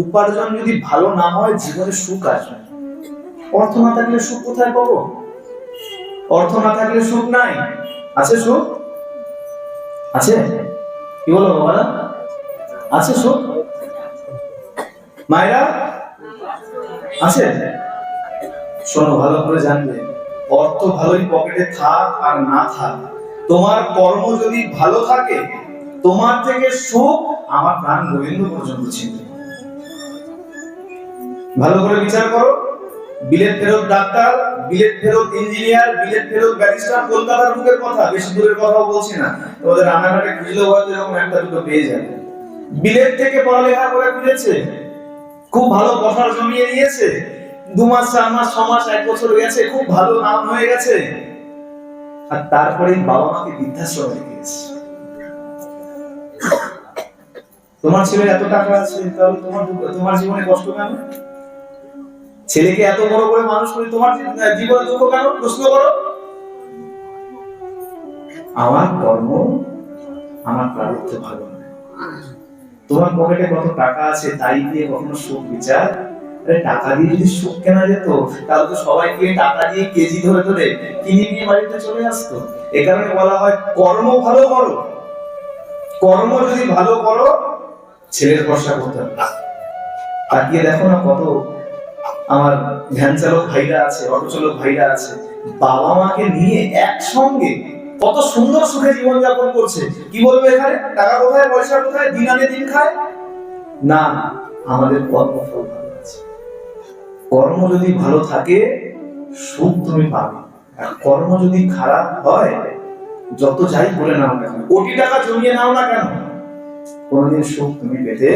উপার্জন যদি ভালো না হয় জীবনে সুখ আসবে। অর্থ না থাকলে সুখ কোথায় পাবো? অর্থ না থাকলে সুখ নাই। আছে সুখ? আছে? কি বলো বাবারা? আছে সুখ? মায়েরা আছে? শোনো, ভালো করে জানবে, অর্থ ভালোই পকেটে থাক আর না থাক, তোমার কর্ম যদি ভালো থাকে, তোমার থেকে সুখ আমার প্রাণ গোবিন্দ পর্যন্ত চিনবে। ভালো করে বিচার করো। বিলেত ফেরত ডাক্তার, বিলেত ফেরত ইঞ্জিনিয়ার, বিলেত ফেরত ব্যারিস্টার, কলকাতার বুকের কথা, বেশি দূরের কথাও বলছি না। তোমাদের রান্নাঘাটে খুঁজলেও হয়তো এরকম একটা দুটো পেয়ে যাবে। বিলেত থেকে পড়ালেখা করে ফিরেছে, খুব ভালো বসার জমিয়ে নিয়েছে, 2 মাস 4 মাস 6 মাস 1 বছর গেছে, খুব ভালো নাম হয়ে গেছে, আর তারপরে বাবা মাকে বৃদ্ধাশ্রমে রেখে গেছে। তোমার ছেলে এত টাকা আছে, তাহলে তোমার জীবনে কষ্ট কেন? ছেলেকে এত বড় করে মানুষ করে তোমার জীবনে দুঃখ কেন? প্রশ্ন করো। আমার কর্ম, আমার প্রারব্ধ ভালো না। তোমার পকেটে কত টাকা আছে তাই দিয়ে কখনো সুখ বিচার? টাকা দিয়ে যদি সুখ কেনা যেত, তাহলে তো সবাইকে টাকা দিয়ে কেজি ধরে ধরে কিনে নিয়ে বাড়িতে চলে আসতো। এ কারণে বলা হয় কর্ম ভালো করো। কর্ম যদি ভালো করো, ছেলের ভরসা করতে হবে। তাকিয়ে দেখো না, কত আমার ভ্যান চালক ভাইরা আছে, অটো চালক ভাইরা আছে, বাবা মাকে নিয়ে একসঙ্গে কত সুন্দর সুখে জীবন যাপন করছে। কি বলবে এখানে? টাকা কোথায়, পয়সা কোথায়, দিন আনে দিন খায় না। আমাদের কর্মফল ভালো আছে। কর্ম যদি ভালো থাকে, সুখ তুমি পাবে। আর কর্ম যদি খারাপ হয়, যত যাই বলে নাও না কেন, কোটি টাকা জমিয়ে নাও না কেন, কোনদিন সুখ তুমি পেতে